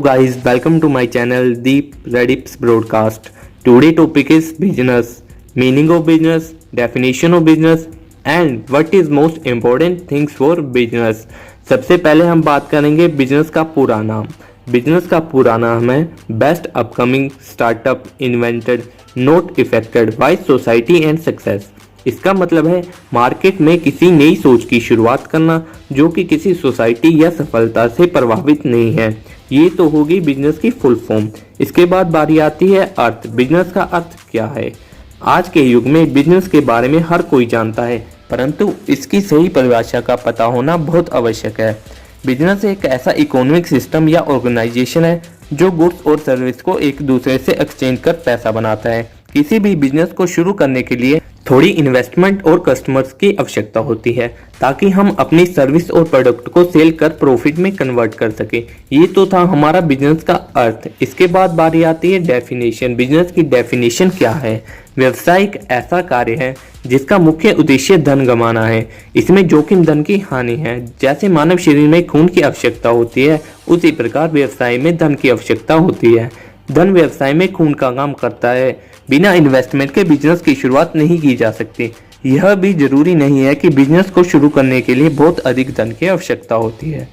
Guys, welcome to my channel Deep Redips Broadcast. Today topic is business, meaning of business, definition of business and what is most important things for business. सबसे पहले हम बात करेंगे business का पूरा नाम। Business का पूरा नाम है best upcoming startup invented not affected by society and success. इसका मतलब है मार्केट में किसी नई सोच की शुरुआत करना जो कि किसी सोसाइटी या सफलता से प्रभावित नहीं है। ये तो होगी बिजनेस की फुल फॉर्म। इसके बाद बारी आती है अर्थ। बिजनेस का अर्थ क्या है? आज के युग में बिजनेस के बारे में हर कोई जानता है, परंतु इसकी सही परिभाषा का पता होना बहुत आवश्यक है। बिजनेस एक ऐसा इकोनॉमिक सिस्टम या ऑर्गेनाइजेशन है जो गुड्स और सर्विस को एक दूसरे से एक्सचेंज कर पैसा बनाता है। किसी भी बिजनेस को शुरू करने के लिए थोड़ी इन्वेस्टमेंट और कस्टमर्स की आवश्यकता होती है ताकि हम अपनी सर्विस और प्रोडक्ट को सेल कर प्रॉफिट में कन्वर्ट कर सके। ये तो था हमारा बिजनेस का अर्थ। इसके बाद बारी आती है डेफिनेशन। बिजनेस की डेफिनेशन क्या है? व्यवसाय एक ऐसा कार्य है जिसका मुख्य उद्देश्य धन कमाना है। इसमें जोखिम धन की हानि है। जैसे मानव शरीर में खून की आवश्यकता होती है, उसी प्रकार व्यवसाय में धन की आवश्यकता होती है। धन व्यवसाय में खून का काम करता है। बिना इन्वेस्टमेंट के बिजनेस की शुरुआत नहीं की जा सकती। यह भी जरूरी नहीं है कि बिजनेस को शुरू करने के लिए बहुत अधिक धन की आवश्यकता होती है।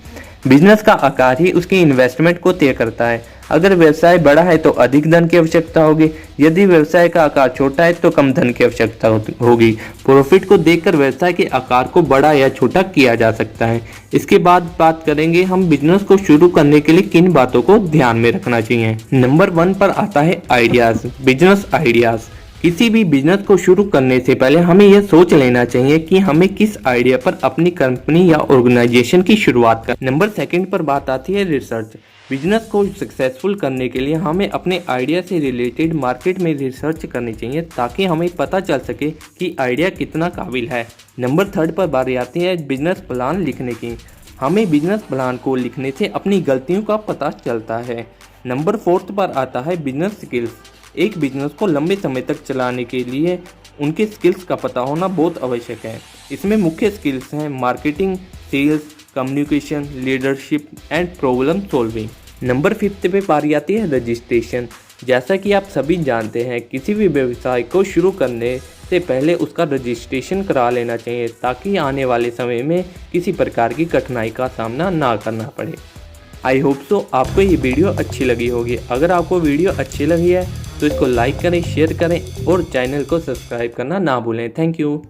बिजनेस का आकार ही उसकी इन्वेस्टमेंट को तय करता है। अगर व्यवसाय बड़ा है तो अधिक धन की आवश्यकता होगी, यदि व्यवसाय का आकार छोटा है तो कम धन की आवश्यकता होगी। प्रॉफिट को देखकर व्यवसाय के आकार को बड़ा या छोटा किया जा सकता है। इसके बाद बात करेंगे हम बिजनेस को शुरू करने के लिए किन बातों को ध्यान में रखना चाहिए। नंबर 1 पर आता है आइडियाज। Business ideas. किसी भी बिजनेस को शुरू करने से पहले हमें यह सोच लेना चाहिए कि हमें किस आइडिया पर अपनी कंपनी या ऑर्गेनाइजेशन की शुरुआत कर। नंबर 2 पर बात आती है रिसर्च। बिजनेस को सक्सेसफुल करने के लिए हमें अपने आइडिया से रिलेटेड मार्केट में रिसर्च करनी चाहिए ताकि हमें पता चल सके कि आइडिया कितना काबिल है। नंबर 3 पर बारी आती है बिजनेस प्लान लिखने की। हमें बिजनेस प्लान को लिखने से अपनी गलतियों का पता चलता है। नंबर 4 पर आता है बिजनेस स्किल्स। एक बिजनेस को लंबे समय तक चलाने के लिए उनके स्किल्स का पता होना बहुत आवश्यक है। इसमें मुख्य स्किल्स हैं marketing, sales, communication, leadership and problem solving. Number 5 पे बारी आती है रजिस्ट्रेशन। जैसा कि आप सभी जानते हैं, किसी भी व्यवसाय को शुरू करने से पहले उसका रजिस्ट्रेशन करा लेना चाहिए ताकि आने वाले समय में किसी प्रकार की कठिनाई का सामना ना करना पड़े। आई होप सो आपको ये वीडियो अच्छी लगी होगी। अगर आपको वीडियो अच्छी लगी है तो इसको लाइक करें, शेयर करें और चैनल को सब्सक्राइब करना ना भूलें। Thank you.